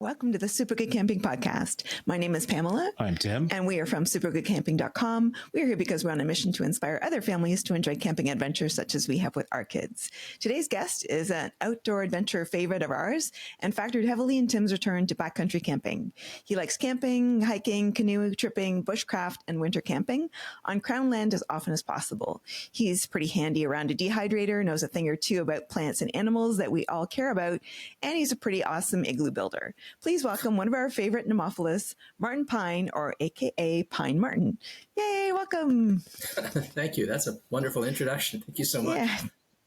Welcome to the Super Good Camping Podcast. My name is Pamela. I'm Tim. And we are from supergoodcamping.com. We are here because we're on a mission to inspire other families to enjoy camping adventures such as we have with our kids. Today's guest is an outdoor adventure favorite of ours and factored heavily in Tim's return to backcountry camping. He likes camping, hiking, canoe tripping, bushcraft, and winter camping on crown land as often as possible. He's pretty handy around a dehydrator, knows a thing or two about plants and animals that we all care about, and he's a pretty awesome igloo builder. Please welcome one of our favorite Nemophilus, Martin Pine, or AKA Pine Martin. Yay, welcome. Thank you. That's a wonderful introduction. Thank you so much. Yeah.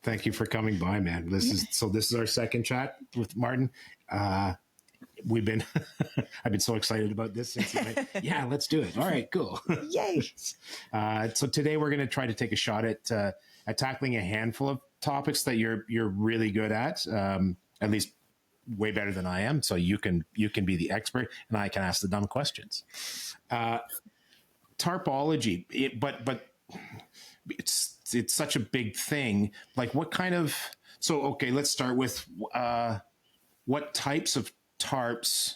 Thank you for coming by, man. This is our second chat with Martin. I've been so excited about this since yeah, let's do it. All right, cool. Yay. So today we're going to try to take a shot at tackling a handful of topics that you're really good at least way better than I am. So you can be the expert and I can ask the dumb questions. Tarpology, but it's such a big thing. Like let's start with what types of tarps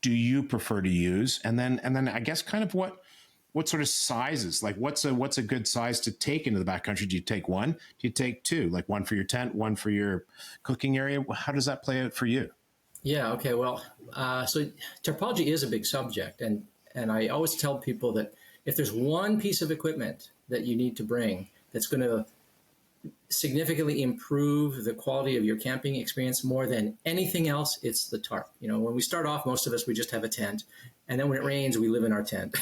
do you prefer to use? And then I guess kind of what sort of sizes, like what's a good size to take into the backcountry? Do you take one? Do you take two? Like one for your tent, one for your cooking area? How does that play out for you? Yeah. Okay. Well, so topology is a big subject, and I always tell people that if there's one piece of equipment that you need to bring that's going to significantly improve the quality of your camping experience more than anything else, it's the tarp. You know, when we start off, most of us, we just have a tent. And then when it rains, we live in our tent,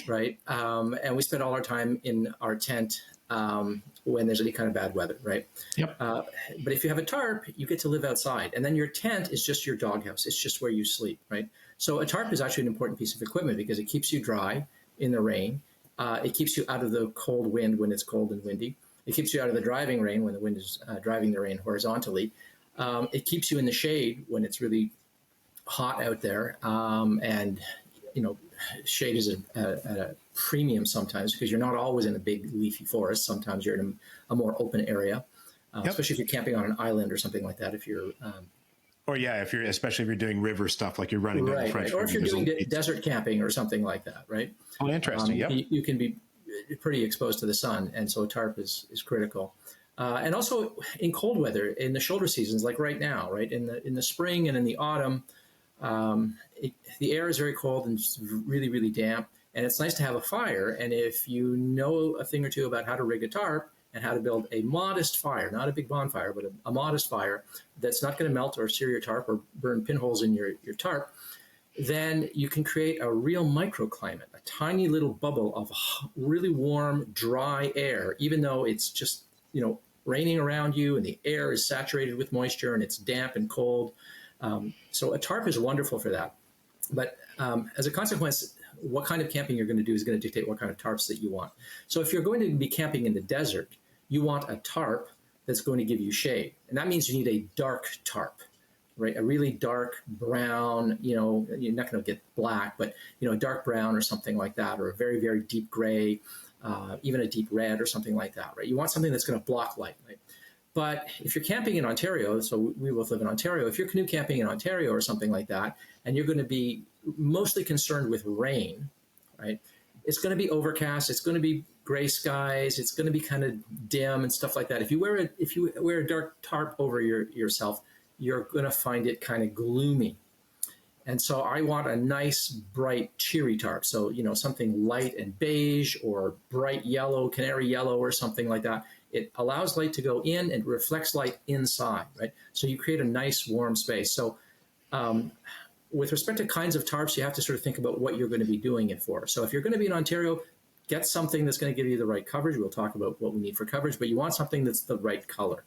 right? And we spend all our time in our tent when there's any kind of bad weather, right? Yep. But if you have a tarp, you get to live outside. And then your tent is just your doghouse. It's just where you sleep, right? So a tarp is actually an important piece of equipment because it keeps you dry in the rain. It keeps you out of the cold wind when it's cold and windy. It keeps you out of the driving rain when the wind is driving the rain horizontally. It keeps you in the shade when it's really hot out there. And, you know, shade is at a premium sometimes because you're not always in a big leafy forest. Sometimes you're in a more open area, especially if you're camping on an island or something like that. If you're... especially if you're doing river stuff, like you're running down the French River. Or if you're doing desert camping or something like that, right? Oh, interesting. You can be pretty exposed to the sun, and so a tarp is critical. And also in cold weather, in the shoulder seasons, like right now, right in the spring and in the autumn, the air is very cold and it's really, really damp, and it's nice to have a fire. And if you know a thing or two about how to rig a tarp and how to build a modest fire, not a big bonfire, but a modest fire that's not going to melt or sear your tarp or burn pinholes in your tarp, then you can create a real microclimate, a tiny little bubble of really warm, dry air, even though it's just, you know, raining around you and the air is saturated with moisture and it's damp and cold. So a tarp is wonderful for that. But as a consequence, what kind of camping you're going to do is going to dictate what kind of tarps that you want. So if you're going to be camping in the desert, you want a tarp that's going to give you shade. And that means you need a dark tarp. Right, a really dark brown, you know, you're not going to get black, but, you know, a dark brown or something like that, or a very, very deep gray, even a deep red or something like that, right? You want something that's going to block light, right? But if you're camping in Ontario, so we both live in Ontario, if you're canoe camping in Ontario or something like that, and you're going to be mostly concerned with rain, right? It's going to be overcast, it's going to be gray skies, it's going to be kind of dim and stuff like that. If you wear a dark tarp over yourself, you're going to find it kind of gloomy. And so I want a nice, bright, cheery tarp. So, you know, something light and beige or bright yellow, canary yellow or something like that. It allows light to go in and reflects light inside, right? So you create a nice, warm space. So with respect to kinds of tarps, you have to sort of think about what you're going to be doing it for. So if you're going to be in Ontario, get something that's going to give you the right coverage. We'll talk about what we need for coverage, but you want something that's the right color.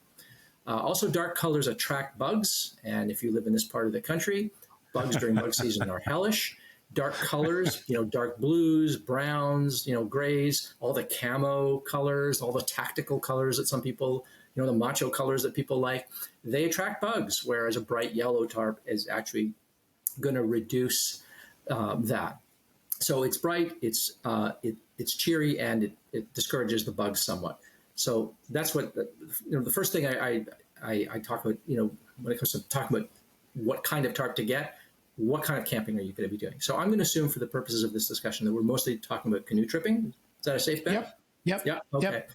Also, dark colors attract bugs, and if you live in this part of the country, bugs during bug season are hellish. Dark colors, you know, dark blues, browns, you know, grays, all the camo colors, all the tactical colors that some people, you know, the macho colors that people like, they attract bugs, whereas a bright yellow tarp is actually going to reduce that. So it's bright, it's cheery, and it discourages the bugs somewhat. So that's what, the first thing I talk about, when it comes to talking about what kind of tarp to get, what kind of camping are you going to be doing? So I'm going to assume for the purposes of this discussion that we're mostly talking about canoe tripping. Is that a safe bet? Yep. Yep. Yeah. Okay. Yep.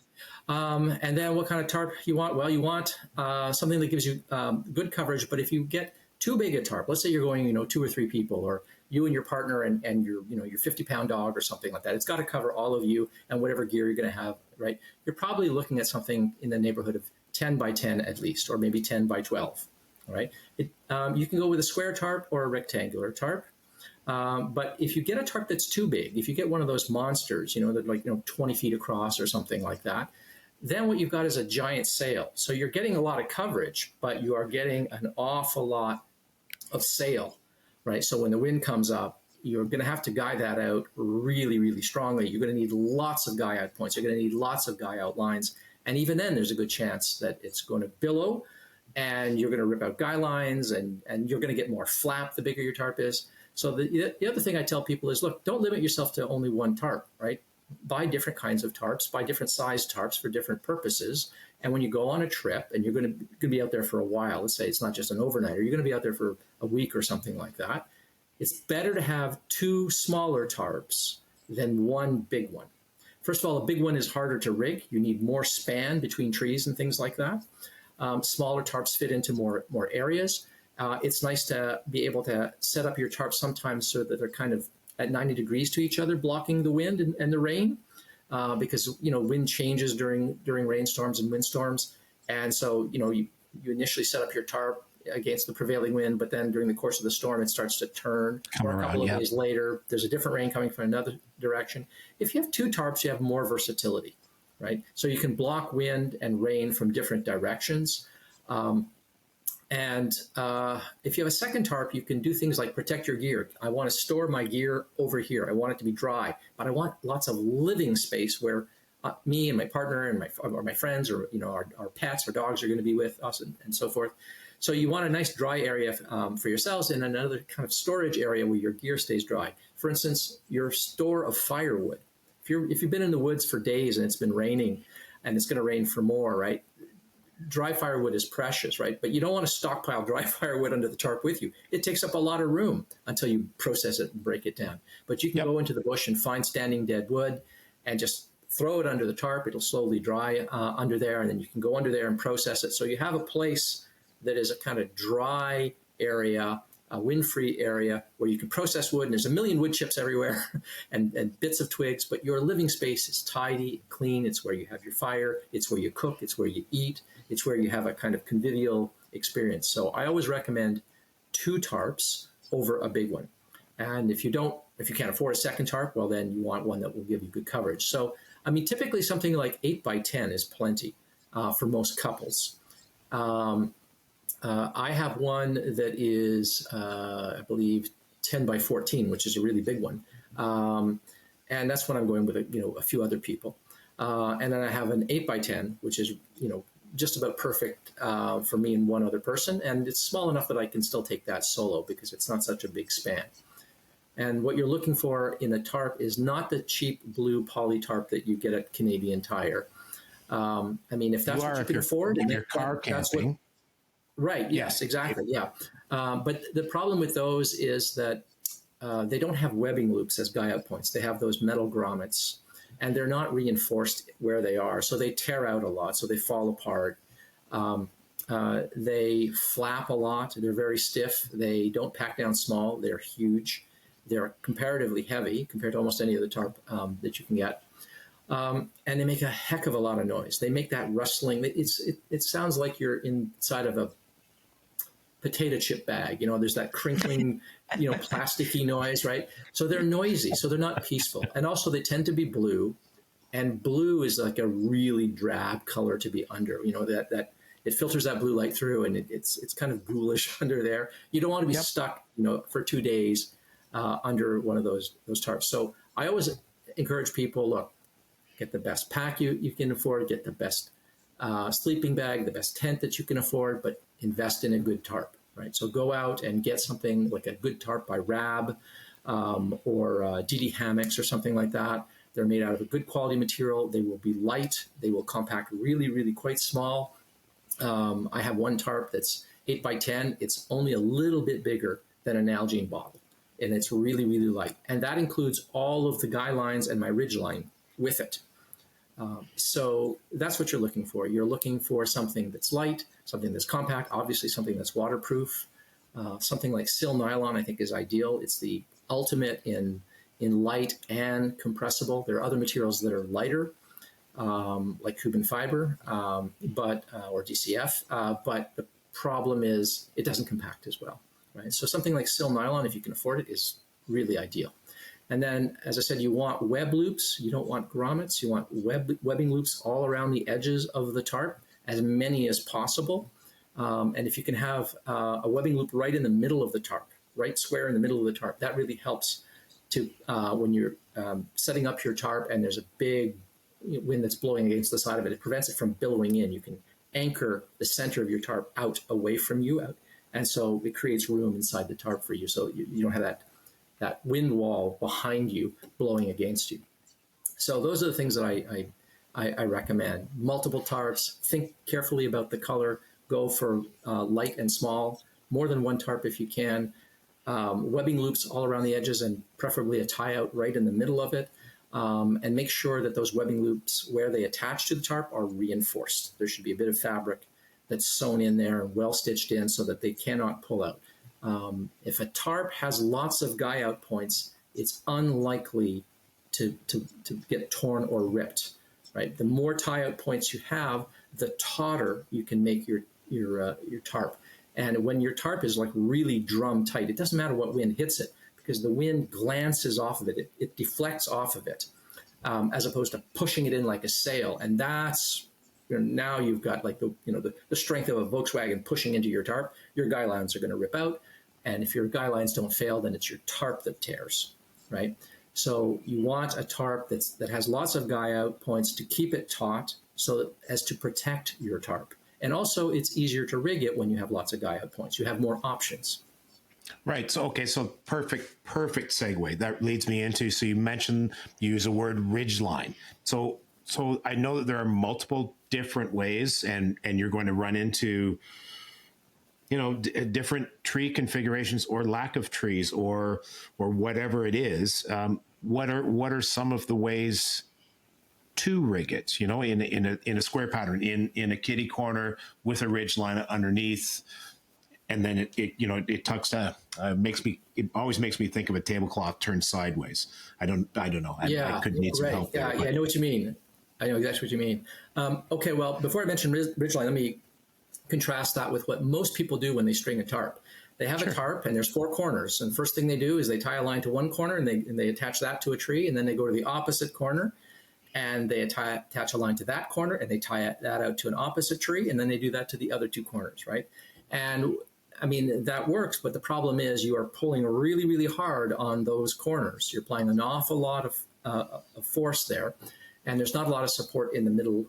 And then what kind of tarp you want? Well, you want something that gives you good coverage. But if you get too big a tarp, let's say you're going, 2 or 3 people, or you and your partner and your 50-pound dog or something like that, it's got to cover all of you and whatever gear you're going to have, right? You're probably looking at something in the neighborhood of 10 by 10 at least, or maybe 10 by 12, all right? You can go with a square tarp or a rectangular tarp. But if you get a tarp that's too big, if you get one of those monsters, that like 20 feet across or something like that, then what you've got is a giant sail. So you're getting a lot of coverage, but you are getting an awful lot of sail, right? So when the wind comes up, you're going to have to guy that out really, really strongly. You're going to need lots of guy out points. You're going to need lots of guy out lines. And even then, there's a good chance that it's going to billow, and you're going to rip out guy lines, and you're going to get more flap the bigger your tarp is. So the other thing I tell people is, look, don't limit yourself to only one tarp, right? Buy different kinds of tarps, buy different size tarps for different purposes. And when you go on a trip and you're going to be out there for a while, let's say it's not just an overnighter, you're going to be out there for a week or something like that, it's better to have 2 smaller tarps than 1 big one. First of all, a big one is harder to rig. You need more span between trees and things like that. Smaller tarps fit into more areas. It's nice to be able to set up your tarps sometimes so that they're kind of at 90 degrees to each other, blocking the wind and the rain, because wind changes during rainstorms and windstorms, and so you initially set up your tarp against the prevailing wind, but then during the course of the storm it starts to turn. Or a couple of days later, there's a different rain coming from another direction. If you have 2 tarps, you have more versatility, right? So you can block wind and rain from different directions. And if you have a second tarp, you can do things like protect your gear. I want to store my gear over here. I want it to be dry, but I want lots of living space where me and my partner and my friends or our pets or dogs are going to be with us and so forth. So you want a nice dry area for yourselves, and another kind of storage area where your gear stays dry. For instance, your store of firewood. If you've been in the woods for days and it's been raining, and it's going to rain for more, right? Dry firewood is precious, right? But you don't want to stockpile dry firewood under the tarp with you. It takes up a lot of room until you process it and break it down. But you can go into the bush and find standing dead wood and just throw it under the tarp. It'll slowly dry under there, and then you can go under there and process it. So you have a place that is a kind of dry area, a wind-free area where you can process wood, and there's a million wood chips everywhere and bits of twigs, but your living space is tidy, clean. It's where you have your fire. It's where you cook. It's where you eat. It's where you have a kind of convivial experience. So I always recommend 2 tarps over a big one. And if you can't afford a second tarp, well, then you want one that will give you good coverage. So, I mean, typically something like 8 by 10 is plenty for most couples. I have one that is, I believe, 10 by 14, which is a really big one. And that's when I'm going with a few other people. And then I have an 8 by 10, which is, just about perfect for me and one other person. And it's small enough that I can still take that solo because it's not such a big span. And what you're looking for in a tarp is not the cheap blue poly tarp that you get at Canadian Tire. I mean, if that's what you can afford, and your car camping. Right. Yes, exactly. Yeah. But the problem with those is that they don't have webbing loops as guy out points. They have those metal grommets, and they're not reinforced where they are. So they tear out a lot. So they fall apart. They flap a lot. They're very stiff. They don't pack down small. They're huge. They're comparatively heavy compared to almost any other tarp that you can get. And they make a heck of a lot of noise. They make that rustling. It sounds like you're inside of a potato chip bag. There's that crinkling, plasticky noise, right? So they're noisy. So they're not peaceful. And also they tend to be blue. And blue is like a really drab color to be under. That it filters that blue light through, and it's kind of ghoulish under there. You don't want to be stuck, for 2 days under one of those tarps. So I always encourage people, look, get the best pack you can afford, get the best sleeping bag, the best tent that you can afford, but invest in a good tarp, right? So go out and get something like a good tarp by Rab or DD Hammocks or something like that. They're made out of a good quality material. They will be light. They will compact really, really quite small. I have one tarp that's 8 by 10. It's only a little bit bigger than a Nalgene bottle. And it's really, really light. And that includes all of the guy lines and my ridge line with it. So that's what you're looking for. You're looking for something that's light, something that's compact, obviously something that's waterproof. Something like sil nylon, I think, is ideal. It's the ultimate in light and compressible. There are other materials that are lighter, like Cuban fiber, or DCF, but the problem is it doesn't compact as well, right? So something like sil nylon, if you can afford it, is really ideal. And then, as I said, you want web loops. You don't want grommets. You want webbing loops all around the edges of the tarp, as many as possible. And if you can have a webbing loop right in the middle of the tarp, right square in the middle of the tarp, that really helps to when you're setting up your tarp and there's a big wind that's blowing against the side of it. It prevents it from billowing in. You can anchor the center of your tarp out away from you, and so it creates room inside the tarp for you. So you don't have that wind wall behind you blowing against you. So those are the things that I recommend. Multiple tarps. Think carefully about the color. Go for light and small. More than one tarp if you can. Webbing loops all around the edges and preferably a tie out right in the middle of it. And make sure that those webbing loops where they attach to the tarp are reinforced. There should be a bit of fabric that's sewn in there and well stitched in so that they cannot pull out. If a tarp has lots of guy out points, it's unlikely to get torn or ripped, right? The more tie out points you have, the tauter you can make your tarp. And when your tarp is like really drum tight, it doesn't matter what wind hits it because the wind glances off of it. It deflects off of it, as opposed to pushing it in like a sail. And that's, now you've got like the strength of a Volkswagen pushing into your tarp. Your guy lines are going to rip out. And if your guy lines don't fail, then it's your tarp that tears, right? So you want a tarp that has lots of guy out points to keep it taut so as to protect your tarp. And also it's easier to rig it when you have lots of guy out points. You have more options. Right. So, okay. So perfect segue. That leads me into, so you mentioned, you use the word ridge line. So I know that there are multiple different ways and you're going to run into, different tree configurations or lack of trees or whatever it is. What are some of the ways to rig it, in a square pattern, in a kitty corner with a ridge line underneath, and then it tucks down. It always makes me think of a tablecloth turned sideways. I don't know. I could need some right. help there. I know what you mean. I know exactly what you mean. Okay, well, before I mention ridge line, let me contrast that with what most people do when they string a tarp. They have a tarp and there's four corners, and first thing they do is they tie a line to one corner and they attach that to a tree, and then they go to the opposite corner and they attach a line to that corner and they tie that out to an opposite tree, and then they do that to the other two corners, right? And I mean, that works, but the problem is you are pulling really, really hard on those corners. You're applying an awful lot of force there, and there's not a lot of support in the middle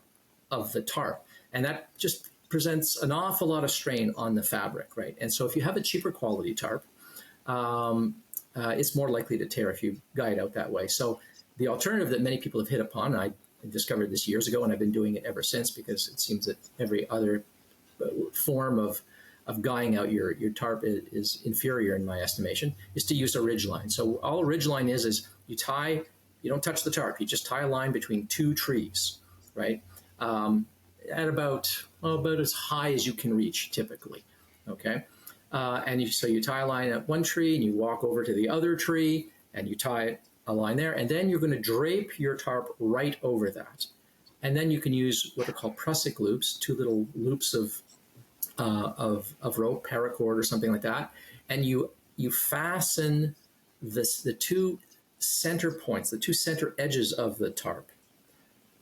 of the tarp. And that just presents an awful lot of strain on the fabric, right? And so if you have a cheaper quality tarp, it's more likely to tear if you guy it out that way. So the alternative that many people have hit upon, I discovered this years ago, and I've been doing it ever since because it seems that every other form of guying out your tarp is inferior in my estimation, is to use a ridge line. So all a ridge line is you don't touch the tarp, you just tie a line between two trees, right? At about as high as you can reach typically, okay? So you tie a line at one tree and you walk over to the other tree and you tie a line there, and then you're going to drape your tarp right over that. And then you can use what are called prusik loops, two little loops of rope, paracord or something like that, and you fasten the two center points, the two center edges of the tarp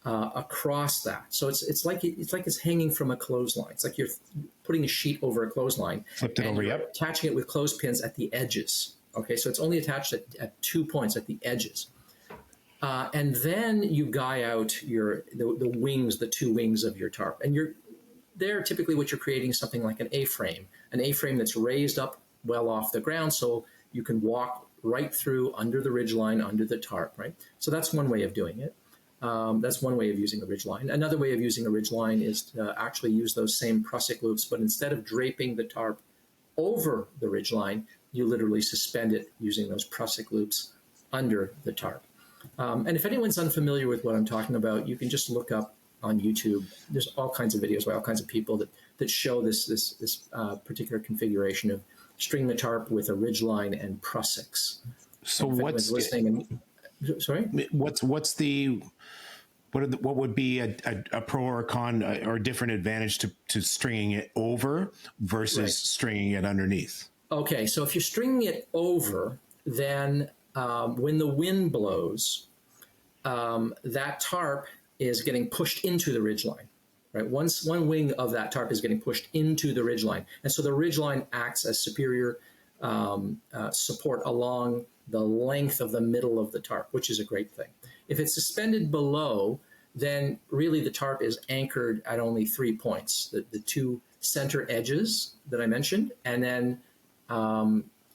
across that. So it's like it's hanging from a clothesline. It's like you're putting a sheet over a clothesline, flipped it over, yep, attaching it with clothespins at the edges. Okay, so it's only attached at 2 points at the edges. And then you guy out the wings, the two wings of your tarp. And typically what you're creating is something like an A-frame that's raised up well off the ground so you can walk right through under the ridge line, under the tarp, right? So that's one way of doing it. That's one way of using a ridge line. Another way of using a ridge line is to actually use those same prusik loops, but instead of draping the tarp over the ridgeline, you literally suspend it using those prusik loops under the tarp. And if anyone's unfamiliar with what I'm talking about, you can just look up on YouTube. There's all kinds of videos by all kinds of people that show this particular configuration of stringing the tarp with a ridgeline and prusiks. So what's listening? Sorry, what would be a pro or a con or different advantage to stringing it over versus stringing it underneath? Okay, so if you're stringing it over, then when the wind blows, that tarp is getting pushed into the ridgeline, right? One wing of that tarp is getting pushed into the ridgeline. And so the ridgeline acts as superior support along the length of the middle of the tarp, which is a great thing. If it's suspended below, then really the tarp is anchored at only 3 points, the two center edges that I mentioned, and then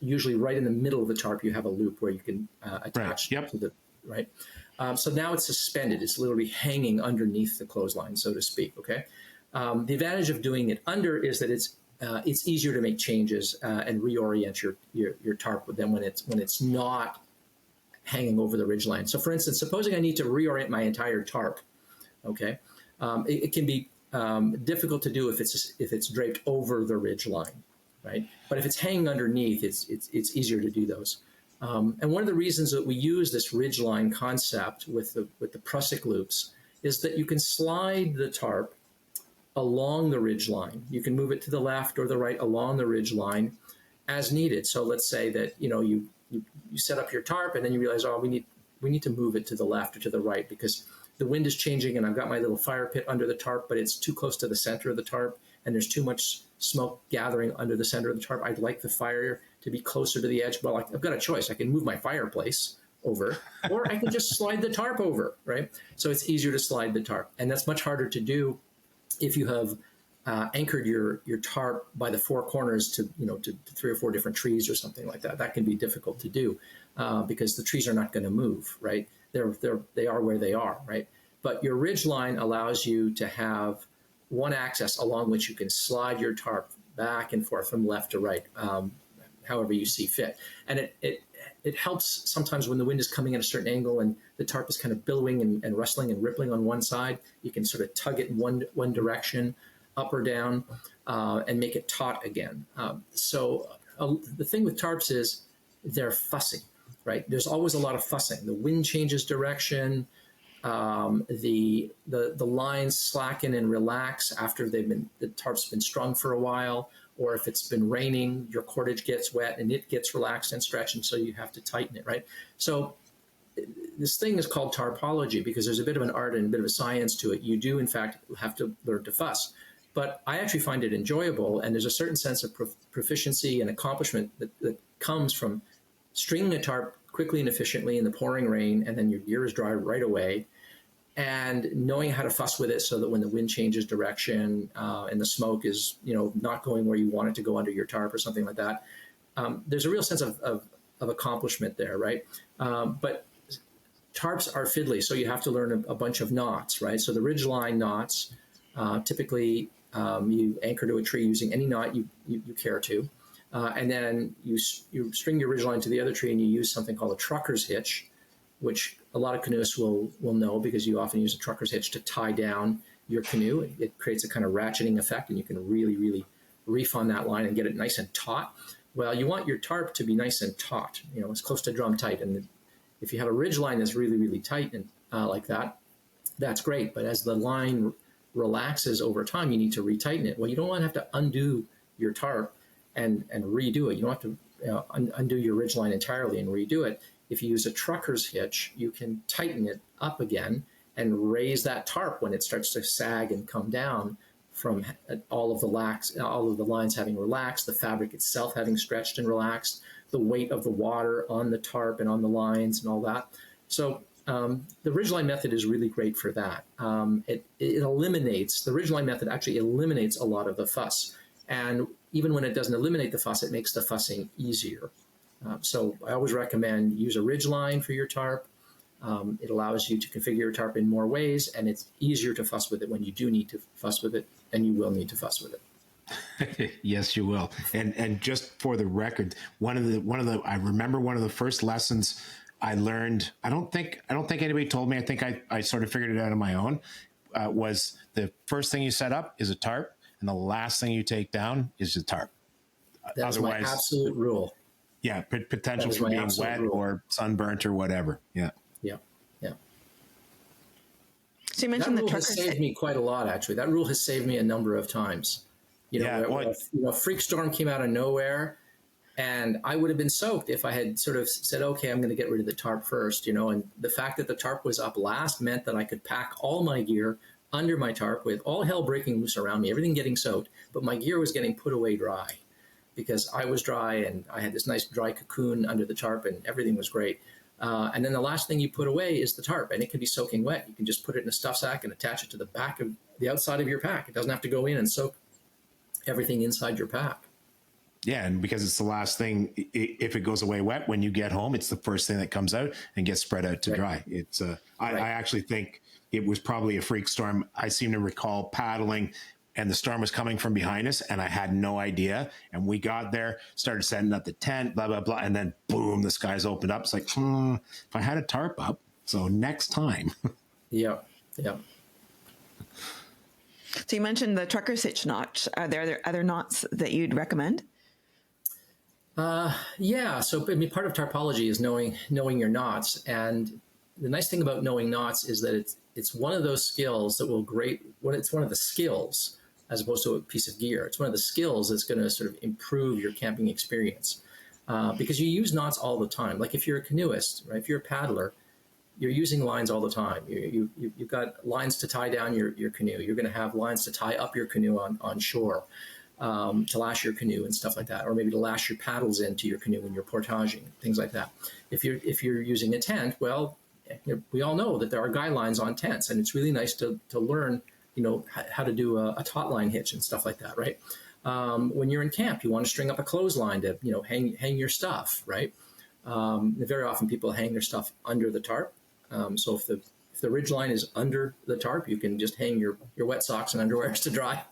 usually right in the middle of the tarp, you have a loop where you can attach to the, right? So now it's suspended. It's literally hanging underneath the clothesline, so to speak, okay? The advantage of doing it under is that it's easier to make changes and reorient your tarp than when it's not hanging over the ridgeline. So for instance, supposing I need to reorient my entire tarp, okay? It can be difficult to do if it's draped over the ridgeline, right? But if it's hanging underneath, it's easier to do those. And one of the reasons that we use this ridgeline concept with the prusik loops is that you can slide the tarp along the ridgeline. You can move it to the left or the right along the ridgeline as needed. So let's say that you set up your tarp and then you realize, oh, we need to move it to the left or to the right because the wind is changing and I've got my little fire pit under the tarp, but it's too close to the center of the tarp and there's too much smoke gathering under the center of the tarp. I'd like the fire to be closer to the edge. Well, I've got a choice. I can move my fireplace over, or I can just slide the tarp over, right? So it's easier to slide the tarp. And that's much harder to do if you have anchored your tarp by the four corners to 3 or 4 different trees or something like that. That can be difficult to do because the trees are not going to move, right? They are where they are, right? But your ridge line allows you to have one axis along which you can slide your tarp back and forth from left to right, however you see fit. And it helps sometimes when the wind is coming at a certain angle and the tarp is kind of billowing and rustling and rippling on one side. You can sort of tug it in one direction, up or down, and make it taut again. So the thing with tarps is they're fussy, right? There's always a lot of fussing. The wind changes direction. The lines slacken and relax after the tarp's been strung for a while, or if it's been raining, your cordage gets wet and it gets relaxed and stretched, and so you have to tighten it, right? So this thing is called tarpology because there's a bit of an art and a bit of a science to it. You do, in fact, have to learn to fuss. But I actually find it enjoyable, and there's a certain sense of proficiency and accomplishment that comes from stringing a tarp quickly and efficiently in the pouring rain, and then your gear is dry right away, and knowing how to fuss with it so that when the wind changes direction and the smoke is not going where you want it to go under your tarp or something like that, there's a real sense of accomplishment there, right? But tarps are fiddly, so you have to learn a bunch of knots, right? So the ridgeline knots, typically you anchor to a tree using any knot you care to, and then you string your ridgeline to the other tree and you use something called a trucker's hitch, which a lot of canoeists will know because you often use a trucker's hitch to tie down your canoe. It creates a kind of ratcheting effect, and you can really, really reef on that line and get it nice and taut. Well, you want your tarp to be nice and taut, as close to drum tight. And if you have a ridge line that's really, really tight and like that, that's great. But as the line relaxes over time, you need to retighten it. Well, you don't want to have to undo your tarp and redo it. You don't have to undo your ridge line entirely and redo it. If you use a trucker's hitch, you can tighten it up again and raise that tarp when it starts to sag and come down from all of the lines having relaxed, the fabric itself having stretched and relaxed, the weight of the water on the tarp and on the lines and all that. So the ridgeline method is really great for that. The ridgeline method actually eliminates a lot of the fuss. And even when it doesn't eliminate the fuss, it makes the fussing easier. So I always recommend use a ridge line for your tarp. It allows you to configure your tarp in more ways, and it's easier to fuss with it when you do need to fuss with it, and you will need to fuss with it. Yes, you will. And just for the record, I remember one of the first lessons I learned. I don't think anybody told me. I think I sort of figured it out on my own. Was the first thing you set up is a tarp, and the last thing you take down is the tarp. That is my Otherwise, absolute rule. yeah, potential That is for my being absolute wet rule. or sunburnt or whatever. Yeah. Yeah, yeah. So you That mentioned the rule has truckers. saved me quite a lot, actually. That rule has saved me a number of times. You know, Yeah. a freak storm came out of nowhere, and I would have been soaked if I had sort of said, okay, I'm going to get rid of the tarp first, you know. And the fact that the tarp was up last meant that I could pack all my gear under my tarp with all hell breaking loose around me, everything getting soaked, but my gear was getting put away dry because I was dry and I had this nice dry cocoon under the tarp and everything was great. And then the last thing you put away is the tarp, and it can be soaking wet. You can just put it in a stuff sack and attach it to the back of the outside of your pack. It doesn't have to go in and soak everything inside your pack. Yeah, and because it's the last thing, if it goes away wet when you get home, it's the first thing that comes out and gets spread out to Right. dry. It's I Right. actually think it was probably a freak storm. I seem to recall paddling, and the storm was coming from behind us, and I had no idea. And we got there, started setting up the tent, blah blah blah, and then boom, the skies opened up. It's like, if I had a tarp up, so next time. Yeah, yeah. So you mentioned the trucker's hitch knot. Are there other knots that you'd recommend? Yeah. So, I mean, part of tarpology is knowing your knots, and the nice thing about knowing knots is that it's one of those skills that will it's one of the skills as opposed to a piece of gear. It's one of the skills that's going to sort of improve your camping experience because you use knots all the time. Like if you're a canoeist, right? If you're a paddler, you're using lines all the time. You've got lines to tie down your canoe. You're going to have lines to tie up your canoe on shore, to lash your canoe and stuff like that, or maybe to lash your paddles into your canoe when you're portaging, things like that. If you're using a tent, well, we all know that there are guidelines on tents, and it's really nice to learn, you know, how to do a taut line hitch and stuff like that, right? When you're in camp, you want to string up a clothesline to, you know, hang your stuff, right? Very often people hang their stuff under the tarp. So if the ridge line is under the tarp, you can just hang your wet socks and underwears to dry,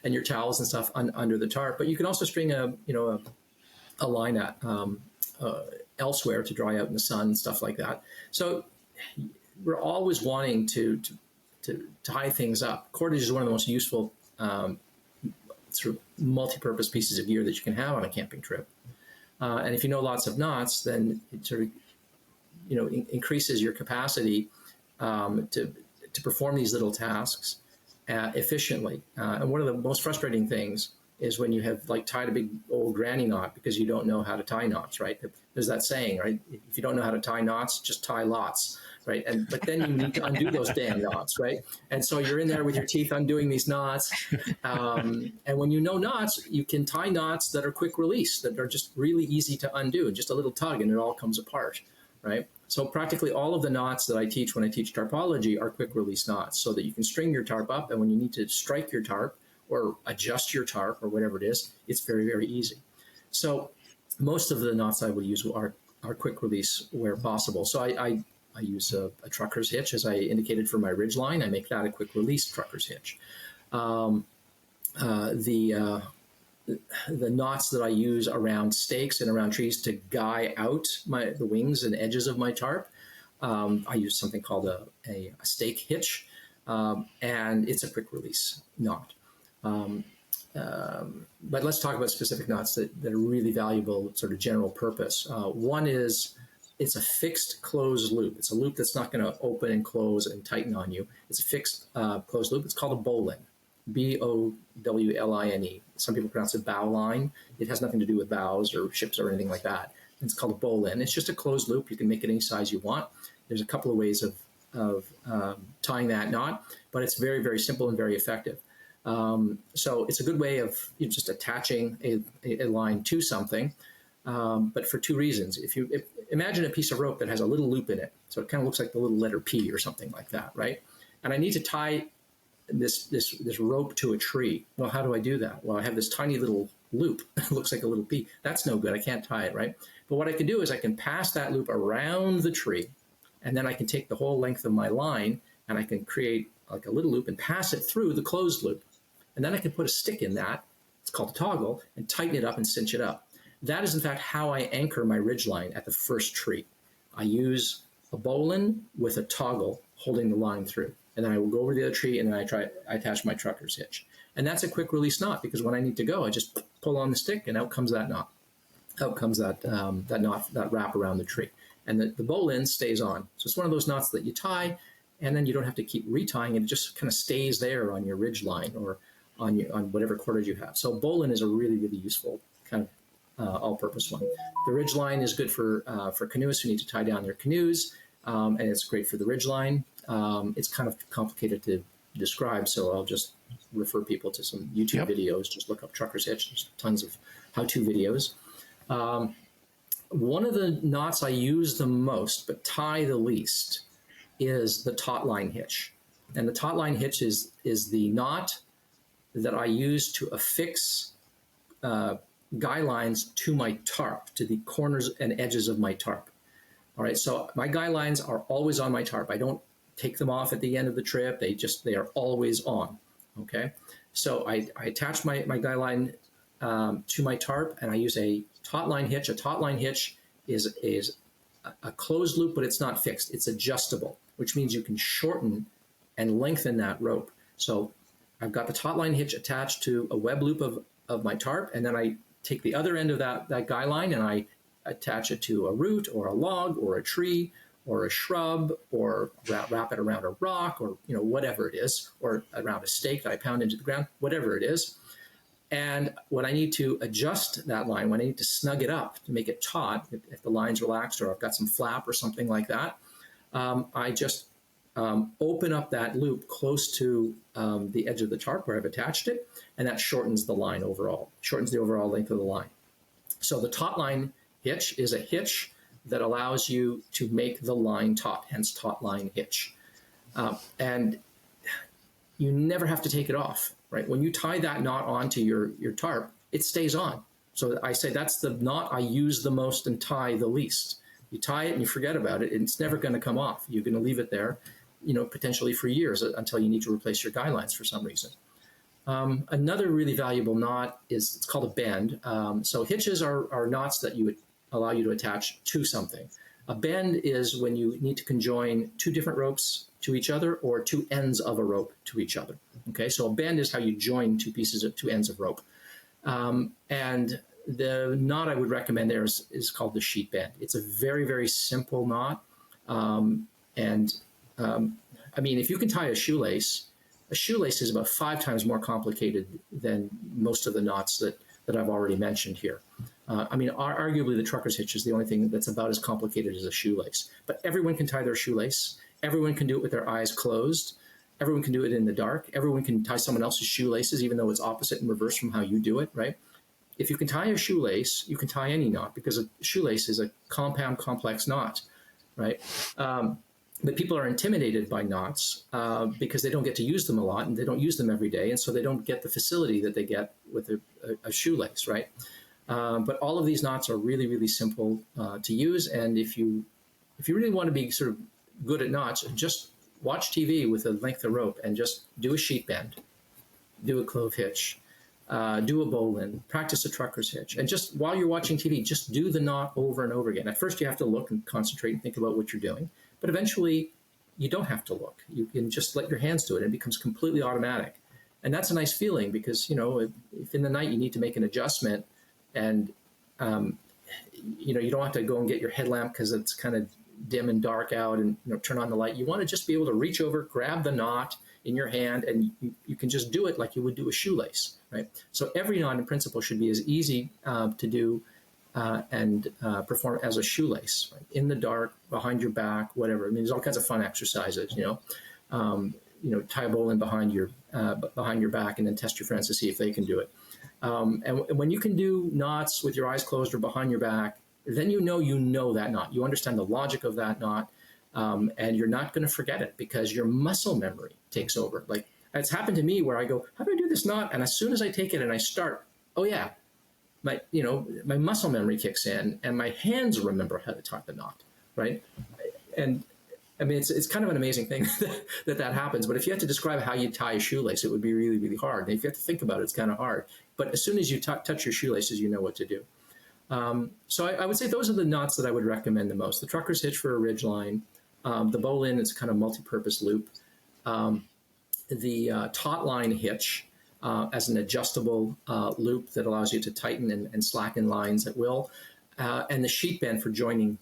and your towels and stuff under the tarp. But you can also string a line at elsewhere to dry out in the sun and stuff like that. So we're always wanting to tie things up. Cordage is one of the most useful sort of multi-purpose pieces of gear that you can have on a camping trip. And if you know lots of knots, then it sort of increases your capacity to perform these little tasks efficiently. And one of the most frustrating things is when you have like tied a big old granny knot because you don't know how to tie knots, right? There's that saying, right? If you don't know how to tie knots, just tie lots, right? But then you need to undo those damn knots, right? And so you're in there with your teeth undoing these knots. And when you know knots, you can tie knots that are quick release, that are just really easy to undo, just a little tug and it all comes apart, right? So practically all of the knots that I teach when I teach tarpology are quick release knots so that you can string your tarp up, and when you need to strike your tarp or adjust your tarp or whatever it is, it's very, very easy. So most of the knots I will use are quick release where possible. So I use a trucker's hitch, as I indicated for my ridge line. I make that a quick release trucker's hitch. The knots that I use around stakes and around trees to guy out the wings and edges of my tarp, I use something called a stake hitch, and it's a quick release knot. But let's talk about specific knots that are really valuable, sort of general purpose. One is it's a fixed closed loop. It's a loop that's not going to open and close and tighten on you. It's a fixed closed loop. It's called a bowline. Bowline. Some people pronounce it bow line. It has nothing to do with bows or ships or anything like that. It's called a bowline. It's just a closed loop. You can make it any size you want. There's a couple of ways of tying that knot, but it's very, very simple and very effective. So it's a good way of just attaching a line to something, but for two reasons. If imagine a piece of rope that has a little loop in it, so it kind of looks like the little letter P or something like that, right? And I need to tie this rope to a tree. Well, how do I do that? Well, I have this tiny little loop. It looks like a little P. That's no good. I can't tie it, right? But what I can do is I can pass that loop around the tree, and then I can take the whole length of my line and I can create like a little loop and pass it through the closed loop. And then I can put a stick in that. it's called a toggle, and tighten it up and cinch it up. That is in fact how I anchor my ridgeline at the first tree. I use a bowline with a toggle holding the line through. And then I will go over to the other tree and then I attach my trucker's hitch. And that's a quick release knot, because when I need to go, I just pull on the stick and out comes that knot. Out comes that knot, that wrap around the tree. And the bowline stays on. So it's one of those knots that you tie, and then you don't have to keep retying it. It just kind of stays there on your ridge line or on whatever cordage you have. So bowline is a really, really useful kind of all-purpose one. The ridge line is good for canoeists who need to tie down their canoes, and it's great for the ridge line. It's kind of complicated to describe, so I'll just refer people to some YouTube videos. Just look up trucker's hitch. There's tons of how-to videos. One of the knots I use the most, but tie the least, is the taut line hitch. And the taut line hitch is the knot that I use to affix guy lines to my tarp, to the corners and edges of my tarp. All right, so my guy lines are always on my tarp. I don't take them off at the end of the trip. They are always on. Okay, so I attach my guy line to my tarp, and I use a taut line hitch. A taut line hitch is a closed loop, but it's not fixed. It's adjustable, which means you can shorten and lengthen that rope. So I've got the taut line hitch attached to a web loop of my tarp, and then I take the other end of that guy line and I attach it to a root or a log or a tree or a shrub, or wrap it around a rock, or whatever it is, or around a stake that I pound into the ground, whatever it is. And when I need to adjust that line, when I need to snug it up to make it taut, if the line's relaxed or I've got some flap or something like that, I just open up that loop close to the edge of the tarp where I've attached it, and that shortens the line overall, shortens the overall length of the line. So the taut line hitch is a hitch that allows you to make the line taut, hence taut line hitch. And you never have to take it off, right? When you tie that knot onto your tarp, it stays on. So I say that's the knot I use the most and tie the least. You tie it and you forget about it, and it's never going to come off. You're going to leave it there, potentially for years until you need to replace your guy lines for some reason. Another really valuable knot it's called a bend. So hitches are knots that you would allow you to attach to something. A bend is when you need to conjoin two different ropes to each other, or two ends of a rope to each other. Okay, so a bend is how you join two ends of rope. And the knot I would recommend there is called the sheet bend. It's a very, very simple knot. I mean, if you can tie a shoelace is about 5 times more complicated than most of the knots that I've already mentioned here. I mean, arguably the trucker's hitch is the only thing that's about as complicated as a shoelace. But everyone can tie their shoelace. Everyone can do it with their eyes closed. Everyone can do it in the dark. Everyone can tie someone else's shoelaces, even though it's opposite and reverse from how you do it, right? If you can tie a shoelace, you can tie any knot, because a shoelace is a compound, complex knot, right? But people are intimidated by knots because they don't get to use them a lot, and they don't use them every day, and so they don't get the facility that they get with a shoelace, right? But all of these knots are really, really simple to use, and if you really want to be sort of good at knots, just watch TV with a length of rope and just do a sheet bend, do a clove hitch, do a bowline, practice a trucker's hitch, and just while you're watching TV, just do the knot over and over again. At first, you have to look and concentrate and think about what you're doing, but eventually, you don't have to look. You can just let your hands do it, and it becomes completely automatic. And that's a nice feeling, because if in the night you need to make an adjustment, and you don't have to go and get your headlamp because it's kind of dim and dark out, and turn on the light. You want to just be able to reach over, grab the knot in your hand, and you can just do it like you would do a shoelace, right? So every knot in principle should be as easy to do and perform as a shoelace, right? In the dark, behind your back, whatever. I mean, there's all kinds of fun exercises, tie a bowline behind your back, and then test your friends to see if they can do it. And when you can do knots with your eyes closed or behind your back, then you know that knot. You understand the logic of that knot, and you're not going to forget it, because your muscle memory takes over. Like, it's happened to me where I go, how do I do this knot? And as soon as I take it and I start, oh yeah, my muscle memory kicks in, and my hands remember how to tie the knot, right? And I mean, it's kind of an amazing thing that happens. But if you had to describe how you tie a shoelace, it would be really, really hard. And if you have to think about it, it's kind of hard. But as soon as you touch your shoelaces, you know what to do. So I would say those are the knots that I would recommend the most. The trucker's hitch for a ridgeline, the bowline is kind of multi-purpose loop, the taut line hitch as an adjustable loop that allows you to tighten and slacken lines at will, and the sheet bend for joining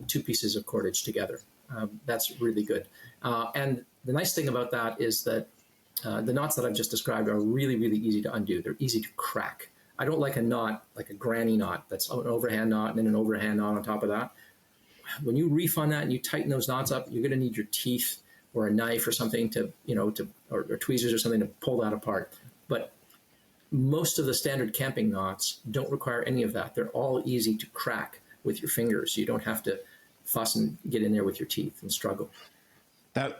two pieces of cordage together. That's really good. And the nice thing about that is that the knots that I've just described are really, really easy to undo. They're easy to crack. I don't like a knot, like a granny knot, that's an overhand knot and then an overhand knot on top of that. When you reef on that and you tighten those knots up, you're going to need your teeth or a knife or something to, or tweezers or something to pull that apart. But most of the standard camping knots don't require any of that. They're all easy to crack with your fingers. You don't have to fuss and get in there with your teeth and struggle.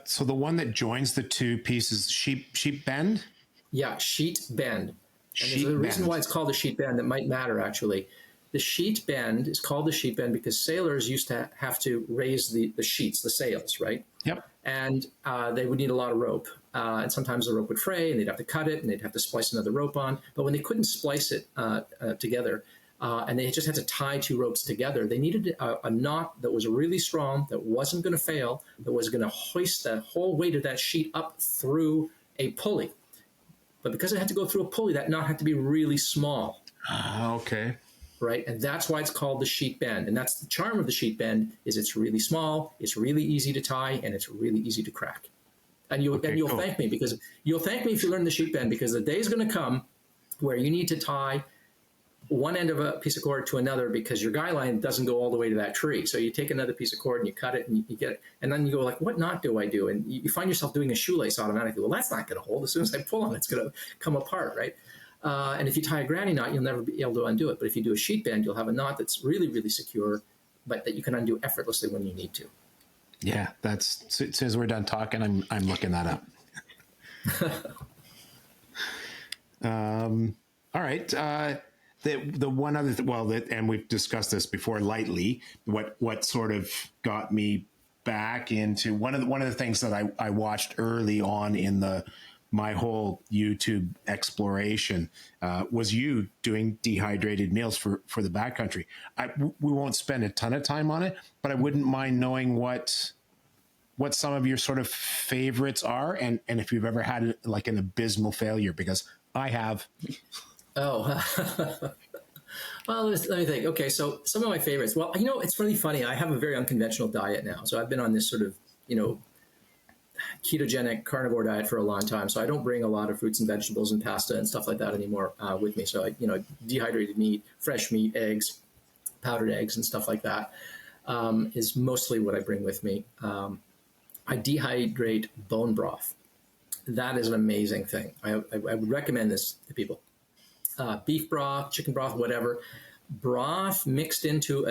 So the one that joins the two pieces, sheet bend? Yeah, sheet bend. And there's a reason why it's called a sheet bend that might matter, actually. The sheet bend is called the sheet bend because sailors used to have to raise the sheets, the sails, right? Yep. And they would need a lot of rope. And sometimes the rope would fray and they'd have to cut it and they'd have to splice another rope on. But when they couldn't splice it together and they just had to tie two ropes together, they needed a knot that was really strong, that wasn't going to fail, that was going to hoist the whole weight of that sheet up through a pulley. But because it had to go through a pulley, that knot had to be really small. Okay. Right, and that's why it's called the sheet bend. And that's the charm of the sheet bend, is it's really small, it's really easy to tie, and it's really easy to crack. And you'll thank me, because you'll thank me if you learn the sheet bend, because the day is going to come where you need to tie one end of a piece of cord to another because your guy line doesn't go all the way to that tree. So you take another piece of cord and you cut it and you get it. And then you go like, what knot do I do? And you find yourself doing a shoelace automatically. Well, that's not going to hold. As soon as I pull on it, it's going to come apart, right? And if you tie a granny knot, you'll never be able to undo it. But if you do a sheet bend, you'll have a knot that's really, really secure, but that you can undo effortlessly when you need to. Yeah, as soon as we're done talking, I'm looking that up. All right. The one other and we've discussed this before lightly. What sort of got me back into one of the things that I watched early on in my whole YouTube exploration was you doing dehydrated meals for the backcountry. We won't spend a ton of time on it, but I wouldn't mind knowing what some of your sort of favorites are, and if you've ever had like an abysmal failure, because I have. Oh, well, let me think. Okay, so some of my favorites. Well, it's really funny. I have a very unconventional diet now. So I've been on this sort of, ketogenic carnivore diet for a long time. So I don't bring a lot of fruits and vegetables and pasta and stuff like that anymore with me. So dehydrated meat, fresh meat, eggs, powdered eggs, and stuff like that is mostly what I bring with me. I dehydrate bone broth. That is an amazing thing. I would recommend this to people. Beef broth, chicken broth, whatever. Broth mixed into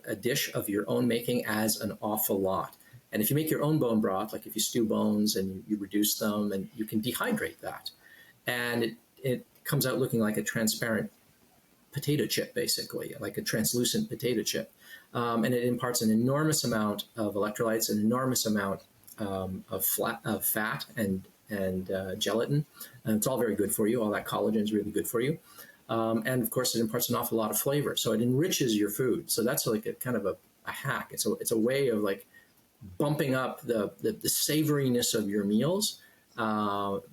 a dish of your own making adds an awful lot. And if you make your own bone broth, like if you stew bones and you reduce them, and you can dehydrate that. And it comes out looking like a transparent potato chip, basically, like a translucent potato chip. And it imparts an enormous amount of electrolytes, an enormous amount of fat and gelatin. And it's all very good for you. All that collagen is really good for you. And of course, it imparts an awful lot of flavor. So it enriches your food. So that's like a kind of a hack. It's a way of like bumping up the savoriness of your meals.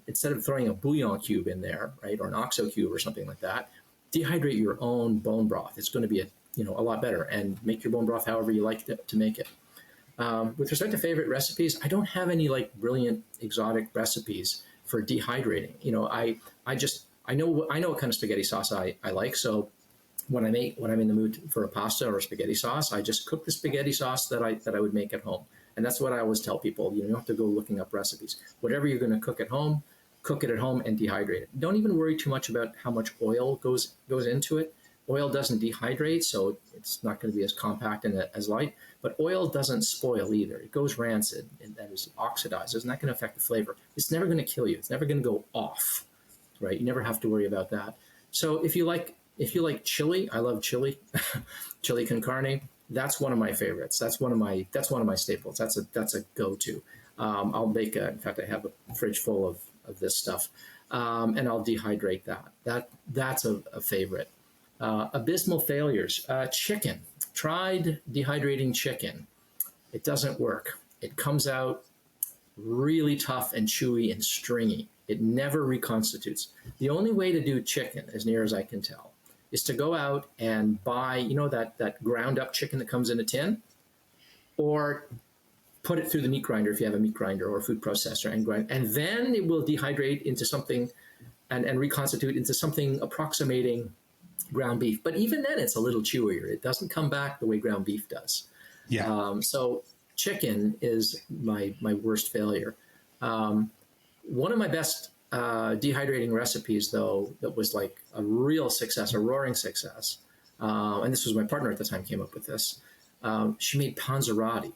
Instead of throwing a bouillon cube in there, right, or an oxo cube or something like that, dehydrate your own bone broth. It's going to be a lot better, and make your bone broth however you like to make it. With respect to favorite recipes, I don't have any like brilliant exotic recipes for dehydrating. I know what kind of spaghetti sauce I like. So when I'm in the mood for a pasta or a spaghetti sauce, I just cook the spaghetti sauce that I would make at home. And that's what I always tell people. You don't have to go looking up recipes. Whatever you're going to cook at home, cook it at home and dehydrate it. Don't even worry too much about how much oil goes into it. Oil doesn't dehydrate, so it's not going to be as compact and as light. But oil doesn't spoil either. It goes rancid, and that is oxidized. It's not going to affect the flavor. It's never going to kill you. It's never going to go off, right? You never have to worry about that. So if you like chili, I love chili, chili con carne. That's one of my favorites. That's one of my staples. That's a go-to. I'll make in fact, I have a fridge full of this stuff, and I'll dehydrate that. That's a favorite. Abysmal failures. Chicken. Tried dehydrating chicken. It doesn't work. It comes out really tough and chewy and stringy. It never reconstitutes. The only way to do chicken, as near as I can tell, is to go out and buy, that ground up chicken that comes in a tin, or put it through the meat grinder if you have a meat grinder or a food processor and grind, and then it will dehydrate into something and reconstitute into something approximating ground beef. But even then, it's a little chewier. It doesn't come back the way ground beef does. Yeah. So chicken is my worst failure. One of my best dehydrating recipes, though, that was like a real success, a roaring success, and this was my partner at the time came up with this. She made panzerotti.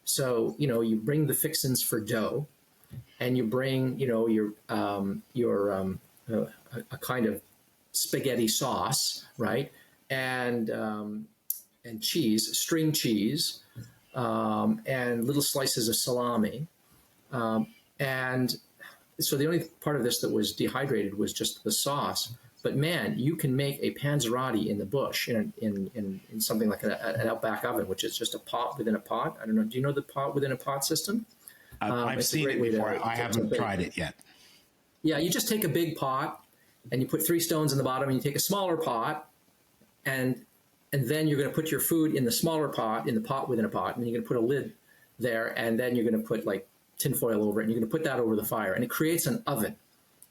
So, you bring the fixins for dough, and you bring, a kind of spaghetti sauce, right? And cheese, string cheese, and little slices of salami. And so the only part of this that was dehydrated was just the sauce. But man, you can make a panzerotti in the bush in something like an Outback oven, which is just a pot within a pot. I don't know. Do you know the pot within a pot system? I've seen it before. I haven't tried it yet. Yeah, you just take a big pot and you put 3 stones in the bottom, and you take a smaller pot, and then you're going to put your food in the smaller pot, in the pot within a pot, and you're going to put a lid there, and then you're going to put like tinfoil over it, and you're going to put that over the fire, and it creates an oven,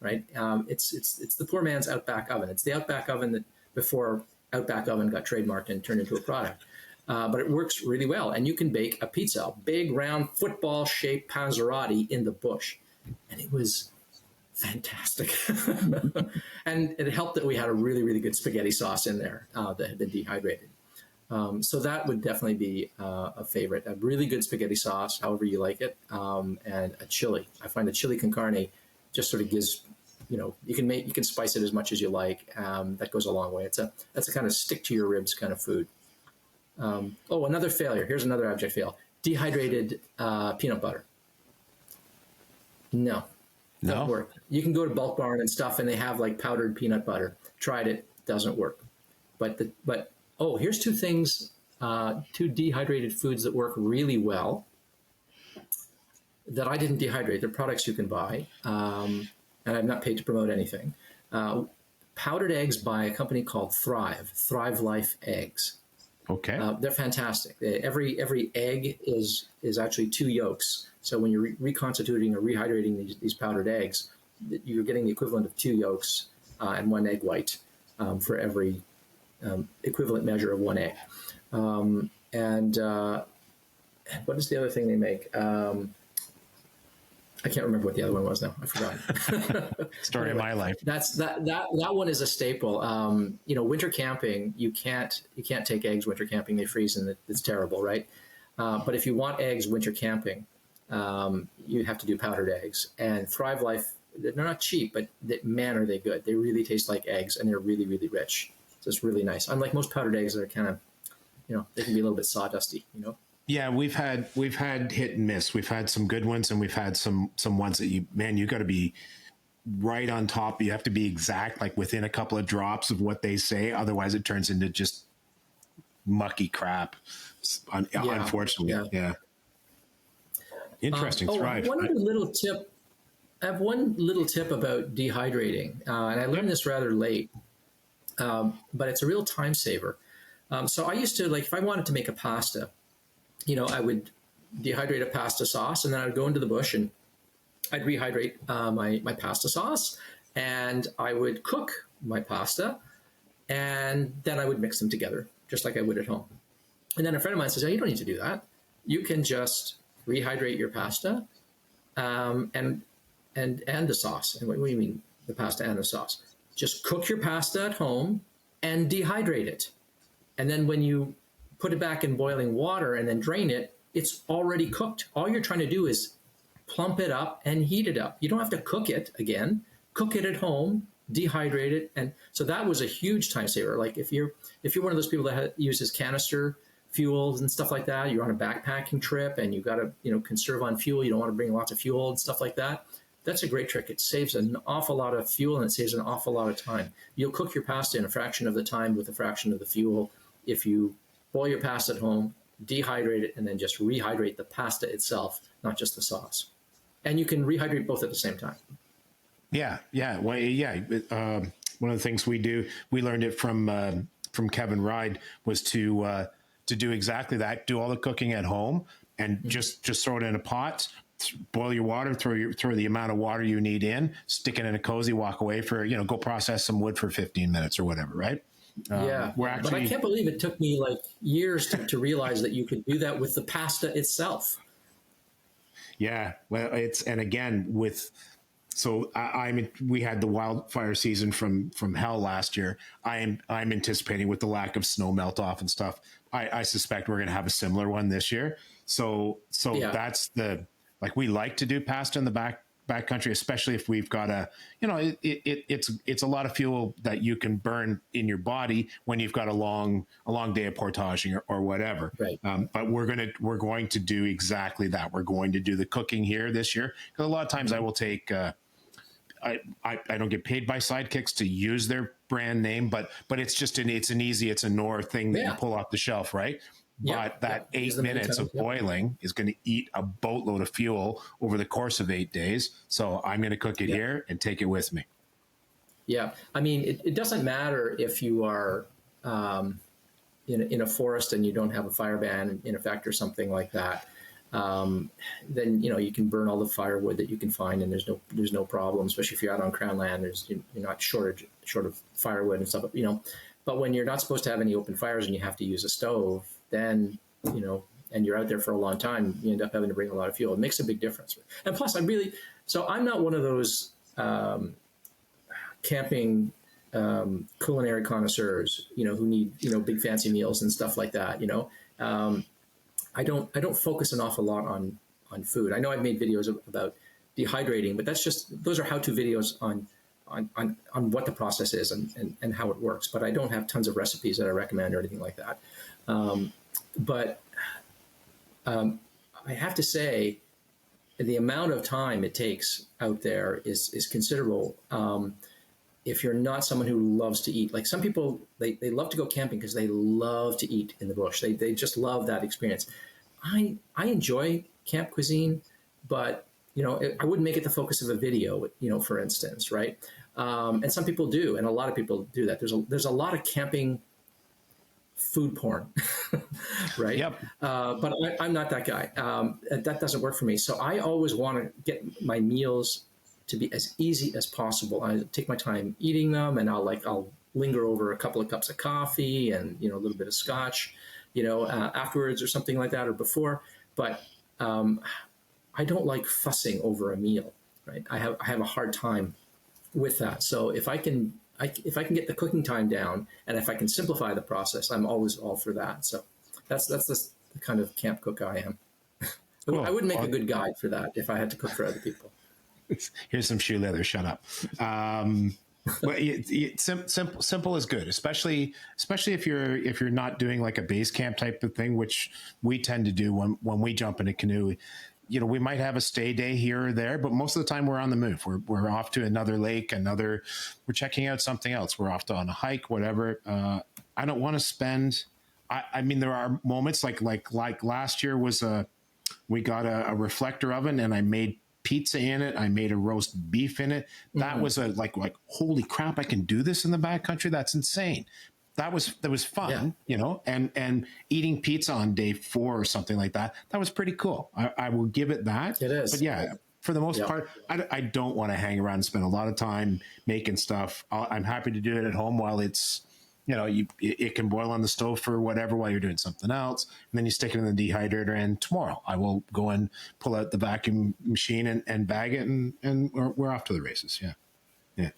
right? It's the poor man's Outback oven. It's the Outback oven that before Outback oven got trademarked and turned into a product. But it works really well, and you can bake a pizza, a big round football-shaped panzerotti in the bush, and it was fantastic. And it helped that we had a really, really good spaghetti sauce in there that had been dehydrated. So that would definitely be a favorite. A really good spaghetti sauce, however you like it, and a chili. I find the chili con carne just sort of gives, you can spice it as much as you like. That goes a long way. That's a kind of stick to your ribs kind of food. Another failure. Here's another abject fail. Dehydrated peanut butter. No. Doesn't work. You can go to Bulk Barn and stuff, and they have like powdered peanut butter. Tried it, doesn't work. But here's 2 things, 2 dehydrated foods that work really well that I didn't dehydrate. They're products you can buy, and I'm not paid to promote anything. Powdered eggs by a company called Thrive Life Eggs. Okay. They're fantastic. Every egg is actually 2 yolks. So when you're reconstituting or rehydrating these powdered eggs, you're getting the equivalent of 2 yolks and 1 egg white for every equivalent measure of 1 egg. And what is the other thing they make? I can't remember what the other one was now. I forgot. Story of my life. That one is a staple. Winter camping, you can't take eggs winter camping. They freeze and it's terrible, right? But if you want eggs winter camping, you have to do powdered eggs. And Thrive Life, they're not cheap, but man, are they good. They really taste like eggs, and they're really, really rich. So it's really nice. Unlike most powdered eggs that are kind of, they can be a little bit sawdusty, Yeah, we've had hit and miss. We've had some good ones, and we've had some ones that you got to be right on top. You have to be exact, like within a couple of drops of what they say. Otherwise, it turns into just mucky crap. Unfortunately, yeah. Interesting. Thrive. One other little tip. I have one little tip about dehydrating, and I learned this rather late, but it's a real time saver. So I used to, if I wanted to make a pasta, I would dehydrate a pasta sauce, and then I would go into the bush and I'd rehydrate my pasta sauce, and I would cook my pasta, and then I would mix them together just like I would at home. And then a friend of mine says, "Oh, you don't need to do that. You can just rehydrate your pasta and the sauce." And what do you mean, the pasta and the sauce? Just cook your pasta at home and dehydrate it. And then when you put it back in boiling water and then drain it, it's already cooked. All you're trying to do is plump it up and heat it up. You don't have to cook it again. Cook it at home, dehydrate it. And so that was a huge time saver. Like if you're one of those people that uses canister fuels and stuff like that. You're on a backpacking trip and you got to, conserve on fuel. You don't want to bring lots of fuel and stuff like that. That's a great trick. It saves an awful lot of fuel and it saves an awful lot of time. You'll cook your pasta in a fraction of the time with a fraction of the fuel if you boil your pasta at home, dehydrate it, and then just rehydrate the pasta itself, not just the sauce. And you can rehydrate both at the same time. Yeah, yeah, well, yeah. One of the things we do, we learned it from Kevin Ride, was to do exactly that. Do all the cooking at home and just throw it in a pot. Boil your water, throw the amount of water you need in, stick it in a cozy, walk away for, go process some wood for 15 minutes or whatever, right? Yeah, but I can't believe it took me like years to realize that you could do that with the pasta itself. Yeah, well, and again we had the wildfire season from hell last year. I'm anticipating, with the lack of snow melt off and stuff, I suspect we're going to have a similar one this year. So yeah. That's we like to do pasta in the back country, especially if we've got it's a lot of fuel that you can burn in your body when you've got a long day of portaging or whatever. Right. But we're going to do exactly that. We're going to do the cooking here this year, because a lot of times I will take. I don't get paid by Sidekicks to use their brand name, but it's just it's a Knorr thing that you pull off the shelf, right? But that 8 minutes of boiling is going to eat a boatload of fuel over the course of 8 days. So I'm going to cook it here and take it with me. Yeah. I mean, it doesn't matter if you are in a forest and you don't have a fire ban in effect or something like that. Then, you can burn all the firewood that you can find and there's no problem, especially if you're out on crown land. You're not short of firewood and stuff, but when you're not supposed to have any open fires and you have to use a stove, then, and you're out there for a long time, you end up having to bring a lot of fuel. It makes a big difference. And plus, I'm not one of those camping culinary connoisseurs, who need, big fancy meals and stuff like that. I don't focus an awful lot on food. I know I've made videos about dehydrating, but those are how-to videos on what the process is and how it works. But I don't have tons of recipes that I recommend or anything like that. But I have to say, the amount of time it takes out there is considerable. If you're not someone who loves to eat, like some people, they love to go camping because they love to eat in the bush. They just love that experience. I enjoy camp cuisine, but I wouldn't make it the focus of a video, for instance, right? And some people do, and a lot of people do that. There's a lot of camping food porn, right? Yep. But I'm not that guy. That doesn't work for me. So I always want to get my meals to be as easy as possible. I take my time eating them, and I'll linger over a couple of cups of coffee and a little bit of scotch, afterwards or something like that, or before. But I don't like fussing over a meal, right? I have a hard time with that. So if I can get the cooking time down, and if I can simplify the process, I'm always all for that. So that's the kind of camp cook I am. Cool. I wouldn't make a good guide for that if I had to cook for other people. Here's some shoe leather. Shut up. But simple is good, especially if you're not doing like a base camp type of thing, which we tend to do when we jump in a canoe. We might have a stay day here or there, but most of the time we're on the move. We're off to another lake, we're checking out something else. We're off on a hike, whatever. I don't want to spend. I mean, there are moments like last year we got a reflector oven and I made pizza in it. I made a roast beef in it. That was like holy crap! I can do this in the backcountry. That's insane. That was fun, and eating pizza on day 4 or something like that. That was pretty cool. I will give it that. It is. But yeah, for the most part, I don't want to hang around and spend a lot of time making stuff. I'm happy to do it at home while it's, it can boil on the stove for whatever while you're doing something else. And then you stick it in the dehydrator, and tomorrow I will go and pull out the vacuum machine and bag it, and we're off to the races. Yeah. Yeah.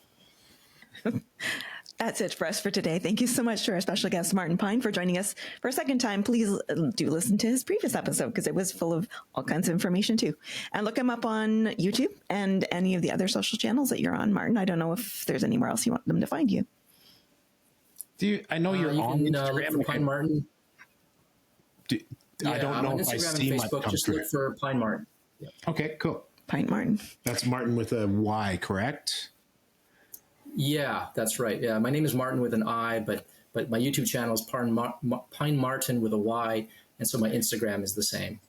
That's it for us for today. Thank you so much to our special guest, Martin Pine, for joining us for a second time. Please do listen to his previous episode because it was full of all kinds of information too. And look him up on YouTube and any of the other social channels that you're on, Martin. I don't know if there's anywhere else you want them to find you. I know you're on Instagram. Look for Pine Martin. I don't know on if I Instagram see and much Facebook. come Just through. look for Pine Martin. Yeah. Okay, cool. Pint Martin. That's Martin with a Y, correct? Yeah, that's right. Yeah, my name is Martin with an I, but my YouTube channel is Pine Martin with a Y, and so my Instagram is the same.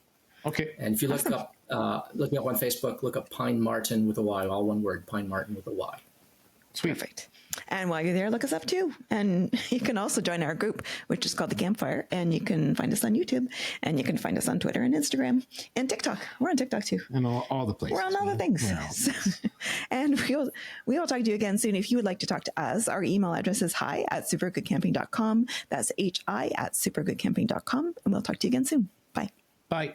Okay. And if you look Awesome. look me up on Facebook, look up Pine Martin with a Y, all one word, Pine Martin with a Y. Sweet. Perfect. And while you're there, look us up too. And you can also join our group, which is called The Campfire. And you can find us on YouTube. And you can find us on Twitter and Instagram and TikTok. We're on TikTok too. And all the places. We're on all the things. Yeah. And we will talk to you again soon. If you would like to talk to us, our email address is hi@supergoodcamping.com. That's hi@supergoodcamping.com. And we'll talk to you again soon. Bye. Bye.